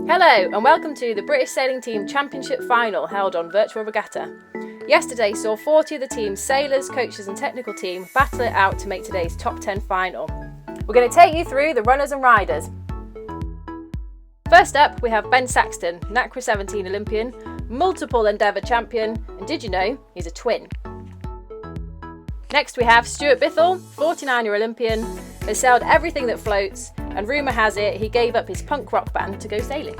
Hello and welcome to the British Sailing Team Championship Final held on Virtual Regatta. Yesterday saw 40 of the team's sailors, coaches and technical team battle it out to make today's top 10 final. We're going to take you through the runners and riders. First up we have Ben Saxton, NACRA 17 Olympian, multiple Endeavour champion, and did you know he's a twin? Next we have Stuart Bithell, 49er Olympian, has sailed everything that floats, and rumour has it he gave up his punk rock band to go sailing.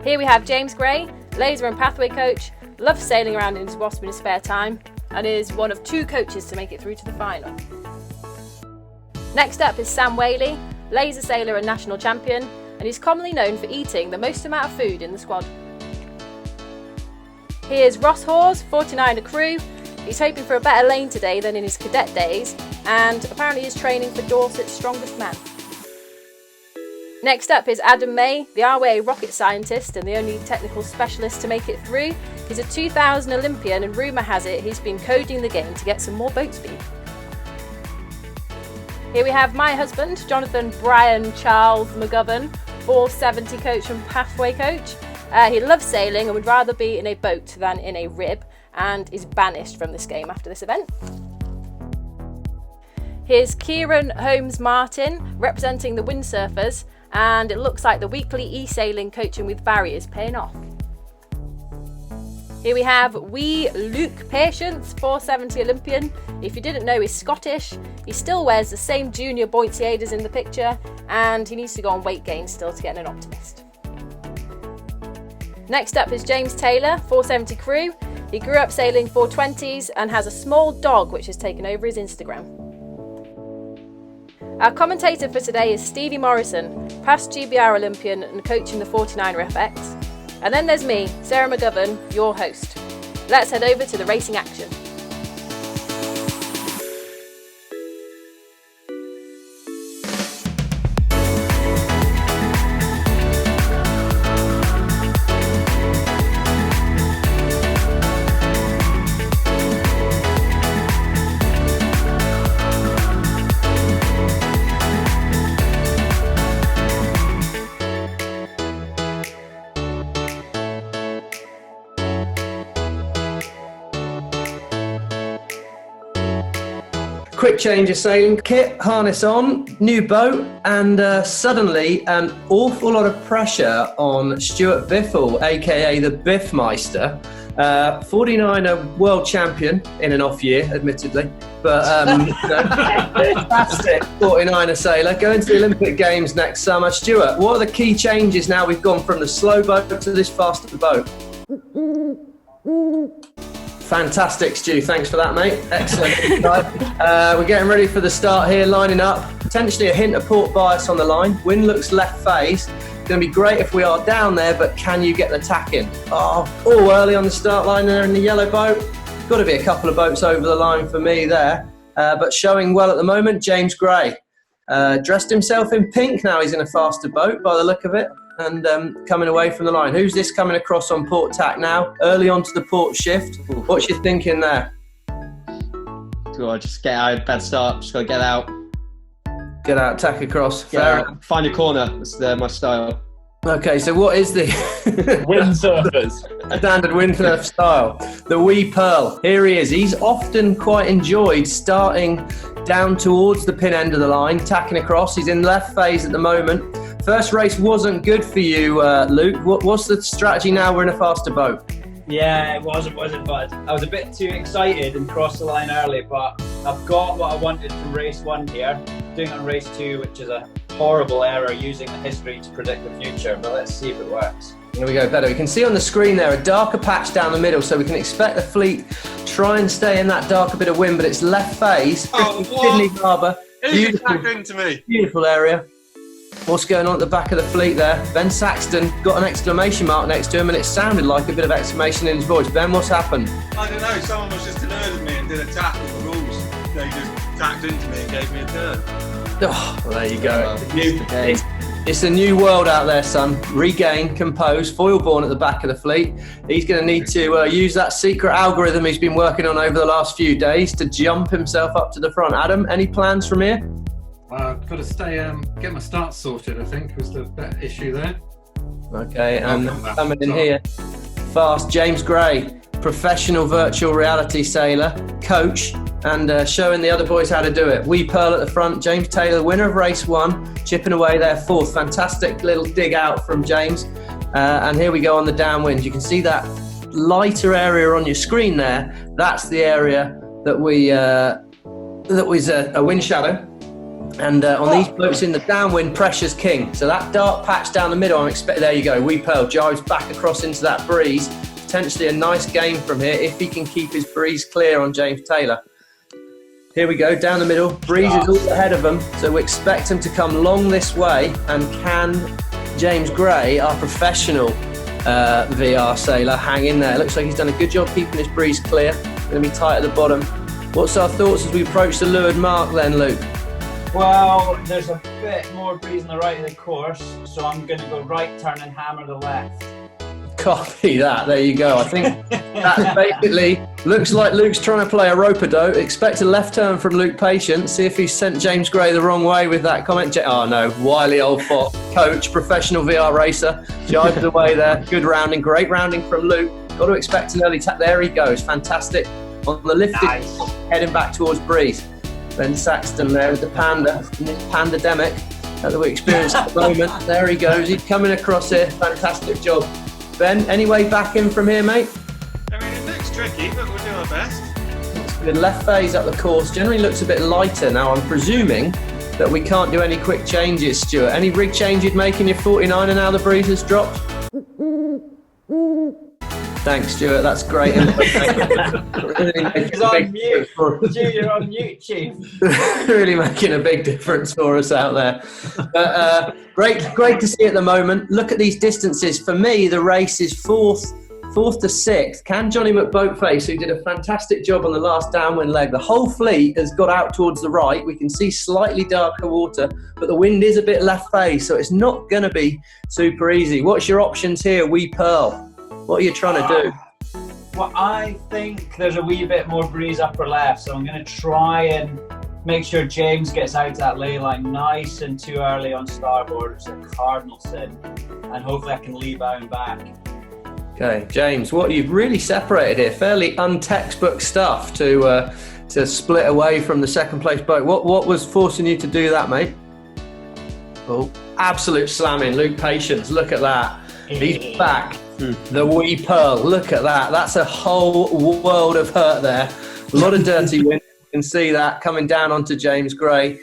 Here we have James Gray, laser and pathway coach, loves sailing around in his Wasp in his spare time, and is one of 2 coaches to make it through to the final. Next up is Sam Whaley, laser sailor and national champion, and he's commonly known for eating the most amount of food in the squad. Here's Ross Hawes, 49er crew. He's hoping for a better lane today than in his cadet days, and apparently is training for Dorset's strongest man. Next up is Adam May, the RWA rocket scientist and the only technical specialist to make it through. He's a 2000 Olympian and rumour has it he's been coding the game to get some more boat speed. Here we have my husband, Jonathan Brian Charles McGovern, 470 coach and pathway coach. He loves sailing and would rather be in a boat than in a rib, and is banished from this game after this event. Here's Kieran Holmes Martin representing the windsurfers, and it looks like the weekly eSailing coaching with Barry is paying off. Here we have Luke Patience, 470 Olympian. If you didn't know, he's Scottish. He still wears the same junior buoyancy aiders in the picture, and he needs to go on weight gain still to get an optimist. Next up is James Taylor, 470 crew. He grew up sailing 420s and has a small dog which has taken over his Instagram. Our commentator for today is Stevie Morrison, past GBR Olympian and coaching the 49er FX. And then there's me, Sarah McGovern, your host. Let's head over to the racing action. Quick change of sailing kit, harness on, new boat, and suddenly an awful lot of pressure on Stuart Bithell, aka the Biffmeister, 49er world champion in an off year, admittedly, but fantastic 49er sailor, going to the Olympic Games next summer. Stuart, what are the key changes now we've gone from the slow boat to this faster boat? Fantastic, Stu. Thanks for that, mate. Excellent. We're getting ready for the start here, lining up. Potentially a hint of port bias on the line. Wind looks left phase. Going to be great if we are down there, but can you get the tack in? Oh, all early on the start line there in the yellow boat. Got to be a couple of boats over the line for me there. But showing well at the moment, James Gray. Dressed himself in pink now. He's in a faster boat by the look of it. And coming away from the line. Who's this coming across on port tack now? Early onto the port shift. What's you thinking there? Just get out, bad start, just got to get out. Get out, tack across. Find a corner, that's my style. Okay, so what is the windsurfers? Standard windsurf style? The wee pearl. Here he is. He's often quite enjoyed starting down towards the pin end of the line, tacking across. He's in left phase at the moment. First race wasn't good for you, Luke. What's the strategy now we're in a faster boat? Yeah, it wasn't bad. I was a bit too excited and crossed the line early, but I've got what I wanted from race 1 here. Doing it on race 2, which is a horrible error using the history to predict the future, but let's see if it works. Here we go, better. We can see on the screen there a darker patch down the middle, so we can expect the fleet try and stay in that darker bit of wind, but it's left phase. Oh, Sydney Harbour. Who's attacking to me? Beautiful area. What's going on at the back of the fleet there? Ben Saxton got an exclamation mark next to him, and it sounded like a bit of exclamation in his voice. Ben, what's happened? I don't know, someone was just alerted me and did a tap with the rules. They just tacked into me and gave me a turn. Oh, well, there you go. It's a new world out there, son. Regain, compose, Foilborn at the back of the fleet. He's going to need to use that secret algorithm he's been working on over the last few days to jump himself up to the front. Adam, any plans from here? I've got to stay, get my start sorted, I think, was the issue there. Okay, and Welcome back. coming in here fast, James Gray, professional virtual reality sailor, coach, and showing the other boys how to do it. Wee Pearl at the front, James Taylor, winner of race 1, chipping away there 4th. Fantastic little dig out from James. And here we go on the downwind. You can see that lighter area on your screen there. That's the area that was a wind shadow. And on these boats in the downwind, pressure's king. So that dark patch down the middle, I'm expecting, there you go, Wee Pearl jives back across into that breeze. Potentially a nice game from here if he can keep his breeze clear on James Taylor. Here we go, down the middle, breeze is all ahead of him, so we expect him to come long this way. And can James Gray, our professional VR sailor, hang in there? Looks like he's done a good job keeping his breeze clear. Going to be tight at the bottom. What's our thoughts as we approach the leeward mark then, Luke? Well, there's a bit more breeze on the right of the course, so I'm going to go right turn and hammer the left. Copy that. There you go. I think that basically looks like Luke's trying to play a rope-a-dope. Expect a left turn from Luke Patient. See if he's sent James Gray the wrong way with that comment. Oh no, wily old fox. Coach, professional VR racer, jibed away there. Good rounding, great rounding from Luke. Got to expect an early tap. There he goes. Fantastic. On the lifted, Nice. Heading back towards breeze. Ben Saxton there with the panda in this pandemic that we experience at the moment. There he goes. He's coming across here. Fantastic job. Ben, any way back in from here, mate? I mean, it looks tricky, but we'll do our best. The left phase up the course generally looks a bit lighter. Now, I'm presuming that we can't do any quick changes, Stuart. Any rig change you'd make in your 49 and now the breeze has dropped? Thanks, Stuart. That's great. He's on mute. You're on mute, Chief. Really making a big difference for us out there. But, great to see at the moment. Look at these distances. For me, the race is fourth to 6th. Can Johnny McBoatface, who did a fantastic job on the last downwind leg. The whole fleet has got out towards the right. We can see slightly darker water, but the wind is a bit left face, so it's not going to be super easy. What's your options here, Wee Pearl? What are you trying to do? Well, I think there's a wee bit more breeze upper left, so I'm going to try and make sure James gets out to that ley line nice and too early on starboard. It's a cardinal sin, and hopefully I can leave out and back. Okay, James, what you've really separated here, fairly untextbook stuff to split away from the second place boat. What was forcing you to do that, mate? Oh, absolute slamming, Luke Patience. Look at that. He's back. The Wee Pearl. Look at that. That's a whole world of hurt there. A lot of dirty wind. You can see that coming down onto James Gray.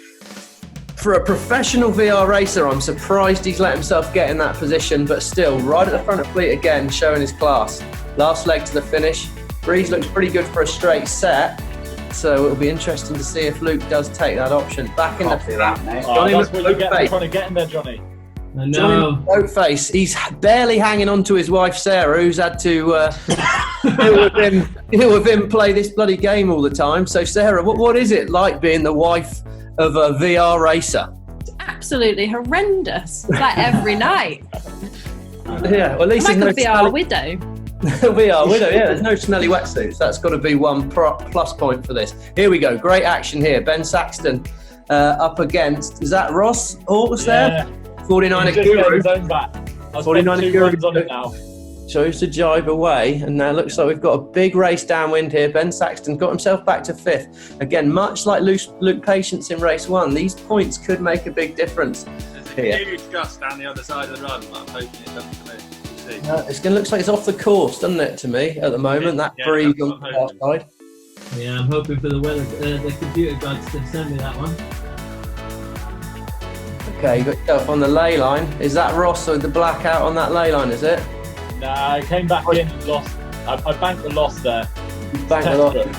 For a professional VR racer, I'm surprised he's let himself get in that position, but still, right at the front of fleet again, showing his class. Last leg to the finish. Breeze looks pretty good for a straight set, so it'll be interesting to see if Luke does take that option. Back in the Copy that, mate. Johnny That's what you get McBoatface. for trying to get in there, Johnny. Johnny McBoatface. He's barely hanging on to his wife Sarah, who's had to deal with him play this bloody game all the time. So Sarah, what is it like being the wife of a VR racer? Absolutely horrendous. Like every night. Yeah, well, at least I'm like a there's VR no widow. VR widow. Yeah, there's no smelly wetsuits. That's got to be one plus point for this. Here we go. Great action here. Ben Saxton up against. Is that Ross Hawks there? 49er Guru. 49er Guru on it now. Chose to jibe away, and now it looks like we've got a big race downwind here. Ben Saxton got himself back to 5th. Again, much like Luke Patience in race 1, these points could make a big difference. There's a huge gust down the other side of the run, but I'm hoping it doesn't move. We'll see. It's going to look like it's off the course, doesn't it, to me, at the moment? That Yeah, breeze that's on what the I'm far side. Yeah, I'm hoping for the weather, the computer gods to send me that one. Okay, you got yourself on the ley line. Is that Ross with the blackout on that ley line, is it? Nah, I came back in and lost. I banked the loss there. Bang a lot of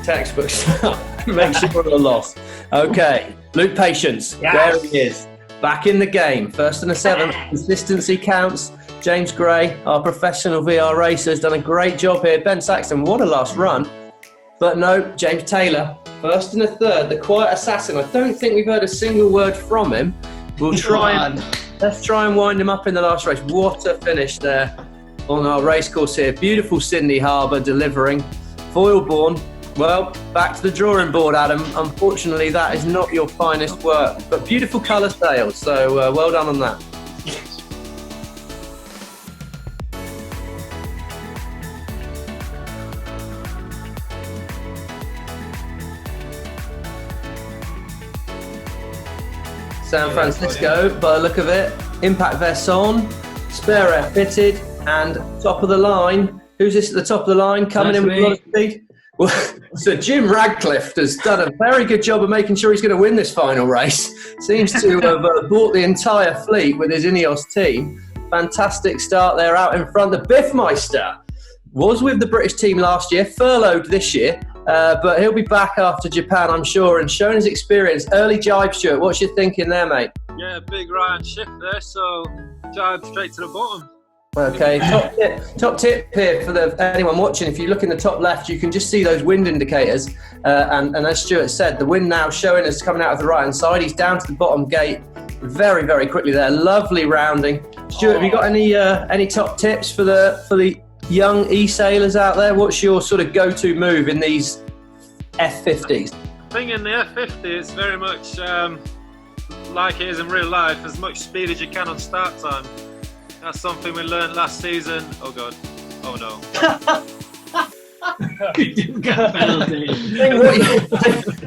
textbook stuff. Make sure of the loss. Okay, Luke Patience. There he is. Back in the game. 1st and a 7th. Consistency counts. James Gray, our professional VR racer, has done a great job here. Ben Saxton, what a last run. But no, James Taylor, 1st and a 3rd, the quiet assassin. I don't think we've heard a single word from him. We'll try and let's try and wind him up in the last race. What a finish there on our race course here. Beautiful Sydney Harbour delivering. Foilborn, Well, back to the drawing board, Adam. Unfortunately, that is not your finest work, but beautiful colour sails, so well done on that. San Francisco, by the look of it, impact vest on, spare air fitted, and top of the line. Who's this at the top of the line coming in with a lot of speed? Well, so Jim Radcliffe has done a very good job of making sure he's going to win this final race. Seems to have bought the entire fleet with his Ineos team. Fantastic start there out in front. The Biffmeister was with the British team last year, furloughed this year, but he'll be back after Japan, I'm sure, and showing his experience. Early jibe, Stuart. What's your thinking there, mate? Yeah, big Ryan shift there, so jibe straight to the bottom. Okay, top tip here for anyone watching. If you look in the top left, you can just see those wind indicators. And as Stuart said, the wind now showing us coming out of the right-hand side. He's down to the bottom gate very, very quickly there. Lovely rounding. Stuart, have you got any top tips for the young e-sailors out there? What's your sort of go-to move in these F50s? I think in the F50, it's very much like it is in real life, as much speed as you can on start time. That's something we learned last season. Oh God. Oh no. I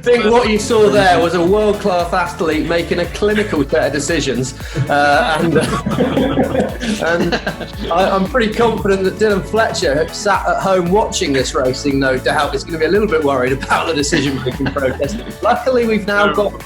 think what you saw there was a world-class athlete making a clinical set of decisions, and I'm pretty confident that Dylan Fletcher sat at home watching this racing, no doubt, is going to be a little bit worried about the decision-making process. Luckily, we've now got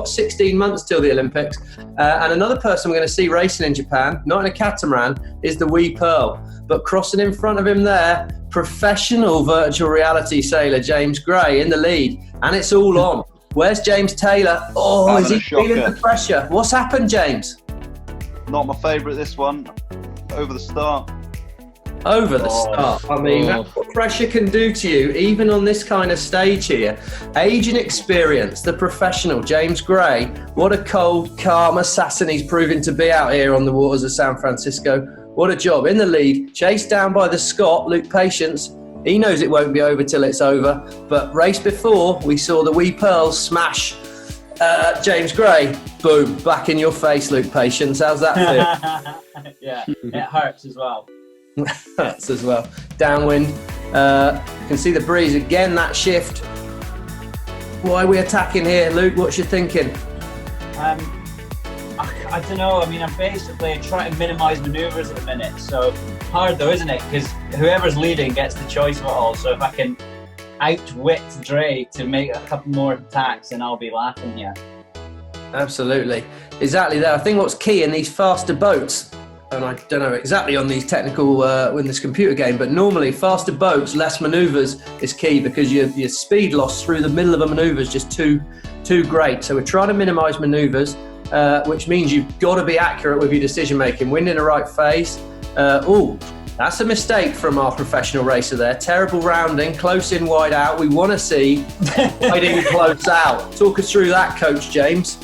16 months till the Olympics, and another person we're going to see racing in Japan, not in a catamaran, is the Wee Pearl. But crossing in front of him there, professional virtual reality sailor James Gray in the lead, and it's all on. Where's James Taylor? Oh, is he feeling the pressure? What's happened, James? Not my favourite, this one. Over the start. Over the start. I mean, that's what pressure can do to you, even on this kind of stage here. Age and experience, the professional, James Gray. What a cold, calm assassin he's proving to be out here on the waters of San Francisco. What a job. In the lead, chased down by the Scot, Luke Patience. He knows it won't be over till it's over. But race before, we saw the Wee Pearl smash James Gray. Boom, back in your face, Luke Patience. How's that feel? Yeah, it hurts as well. Hurts as well. Downwind. You can see the breeze again, that shift. Why are we attacking here, Luke? What's your thinking? I don't know. I mean, I'm basically trying to minimise manoeuvres at the minute. So hard though, isn't it? Because whoever's leading gets the choice of it all. So if I can outwit Dre to make a couple more attacks, then I'll be laughing here. Absolutely. Exactly there. I think what's key in these faster boats, and I don't know exactly on these technical in this computer game, but normally faster boats, less manoeuvres is key, because your speed loss through the middle of a manoeuvre is just too great. So we're trying to minimise manoeuvres, which means you've got to be accurate with your decision making. Wind in the right phase. That's a mistake from our professional racer there. Terrible rounding, close in, wide out. We want to see wide in, close out. Talk us through that, Coach James.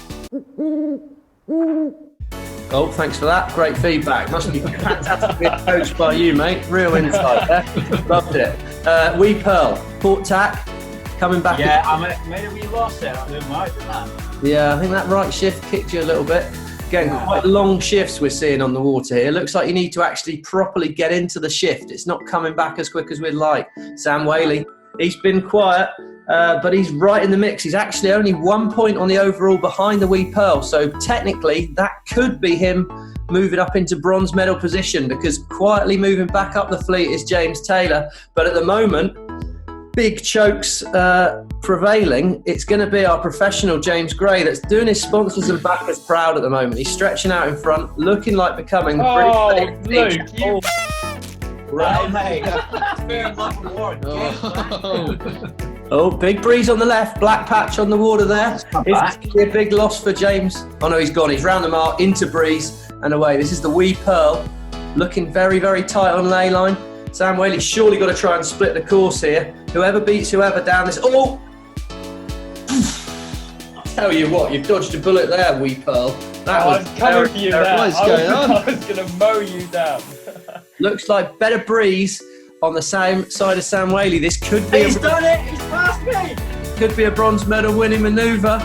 Oh, thanks for that. Great feedback. Must be fantastically coached by you, mate. Real insight there. Loved it. Wee Pearl, port tack, coming back. Yeah, maybe we lost it. I'm doing right, didn't I? Yeah, I think that right shift kicked you a little bit. Again, quite long shifts we're seeing on the water here. Looks like you need to actually properly get into the shift. It's not coming back as quick as we'd like. Sam Whaley, he's been quiet, but he's right in the mix. He's actually only 1 point on the overall behind the Wee Pearl. So technically, that could be him moving up into bronze medal position, because quietly moving back up the fleet is James Taylor. But at the moment, big chokes prevailing. It's going to be our professional James Gray that's doing his sponsors and backers proud at the moment. He's stretching out in front, looking like becoming the British. Luke, right, mate. Oh, big breeze on the left, black patch on the water there. It's a big loss for James. Oh no, he's gone. He's round the mark, into breeze and away. This is the Wee Pearl, looking very, very tight on ley line. Sam Whaley's surely got to try and split the course here. Whoever beats whoever down this. Oh! I'll tell you what, you've dodged a bullet there, Wee Pearl. That was coming for you there. What is going on? I was going to mow you down. Looks like better breeze on the same side of Sam Whaley. This could be He's done it! He's passed me! Could be a bronze medal winning manoeuvre.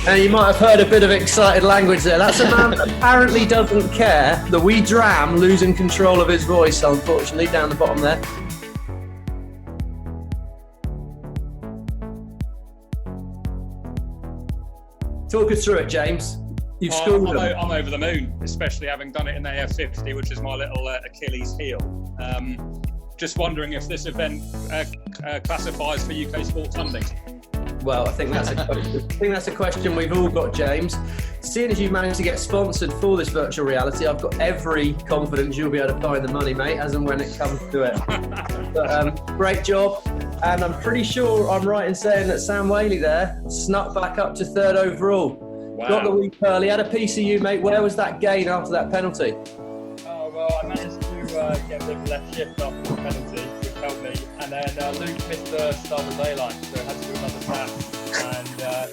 And you might have heard a bit of excited language there. That's a man that apparently doesn't care that we dram losing control of his voice, unfortunately, down the bottom there. Talk us through it, James. You've schooled them. I'm over the moon, especially having done it in the AF50, which is my little Achilles heel. Just wondering if this event classifies for UK sports funding. Well, I think that's a question we've all got, James. Seeing as you managed to get sponsored for this virtual reality, I've got every confidence you'll be able to find the money, mate, as and when it comes to it. But, great job. And I'm pretty sure I'm right in saying that Sam Whaley there snuck back up to 3rd overall. Wow. Got the week early, had a piece of you, mate. Where was that gain after that penalty? Oh, well, I managed to get a bit of left shift after the penalty, which helped me. And then Luke missed the starboard lay line, so I had to do another tap. And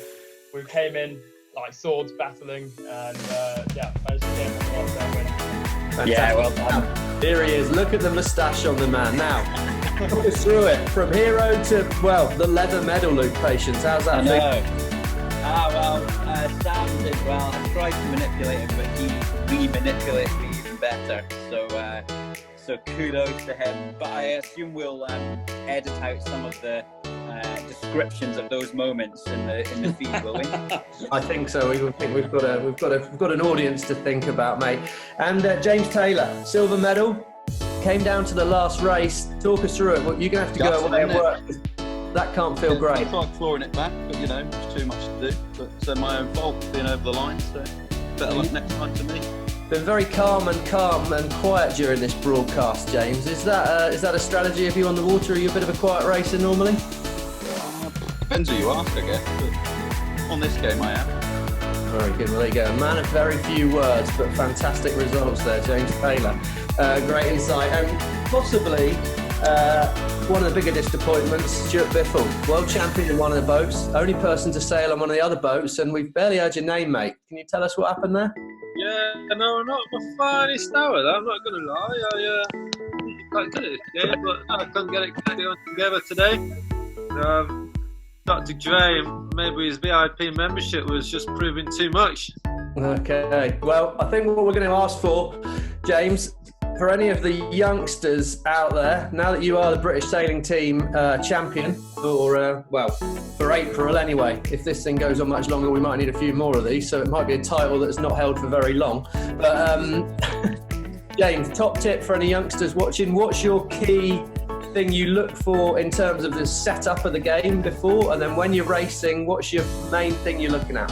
we came in like swords battling, and managed to get a last down win. Fantastic. Yeah, well done. Here he is. Look at the moustache on the man. Now, talk us through it. From hero to, well, the leather medal, Luke Patience. How's that feel? Sam did well. I tried to manipulate him, but he re-manipulated me even better. So kudos to him. But I assume we'll edit out some of the descriptions of those moments in the feed, will we? I think so. We've got an audience to think about, mate. And James Taylor, silver medal, came down to the last race. Talk us through it. Well, you're gonna have to go away and work. That can't feel great. I tried clawing it back, but it's too much to do. But my own fault being over the line, so better luck next time to me. Been very calm and quiet during this broadcast, James. Is that a strategy of you on the water? Are you a bit of a quiet racer normally? Depends who you ask, I guess. But on this game, I am. Very good. Well, there you go. A man of very few words, but fantastic results there, James Taylor. Great insight. And possibly one of the bigger disappointments, Stuart Biffle, world champion in one of the boats, only person to sail on one of the other boats, and we've barely heard your name, mate. Can you tell us what happened there? Yeah, no, I'm not my finest hour, I'm not going to lie. I quite good at this game, but I couldn't get it together today. Dr. Dre, maybe his VIP membership was just proving too much. Okay, well, I think what we're going to ask for, James, for any of the youngsters out there, now that you are the British Sailing Team champion, or for April anyway, if this thing goes on much longer, we might need a few more of these, so it might be a title that's not held for very long. But James, top tip for any youngsters watching, what's your key thing you look for in terms of the setup of the game before, and then when you're racing, what's your main thing you're looking at?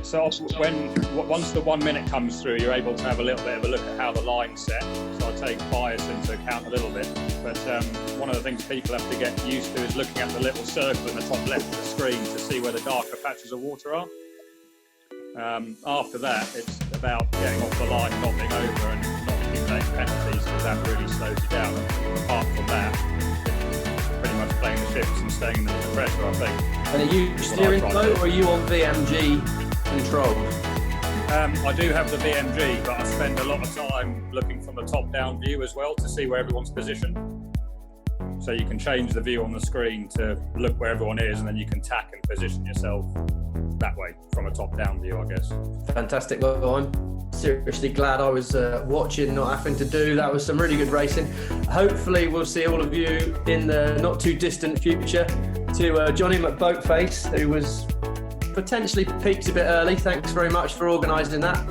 So once the 1 minute comes through, you're able to have a little bit of a look at how the line's set. So I take bias into account a little bit. But one of the things people have to get used to is looking at the little circle in the top left of the screen to see where the darker patches of water are. After that, it's about getting off the line, not being over and not accumulating penalties, because that really slows you down. Apart from that, it's pretty much playing the ships and staying under the pressure, I think. And are you steering the boat, or are you on VMG control? I do have the VMG, but I spend a lot of time looking from the top-down view as well to see where everyone's positioned. So you can change the view on the screen to look where everyone is, and then you can tack and position yourself that way from a top-down view, I guess. Fantastic. Well, I'm seriously glad I was watching, not having to do. That was some really good racing. Hopefully we'll see all of you in the not too distant future. To Johnny McBoatface, who was potentially peaked a bit early. Thanks very much for organising that.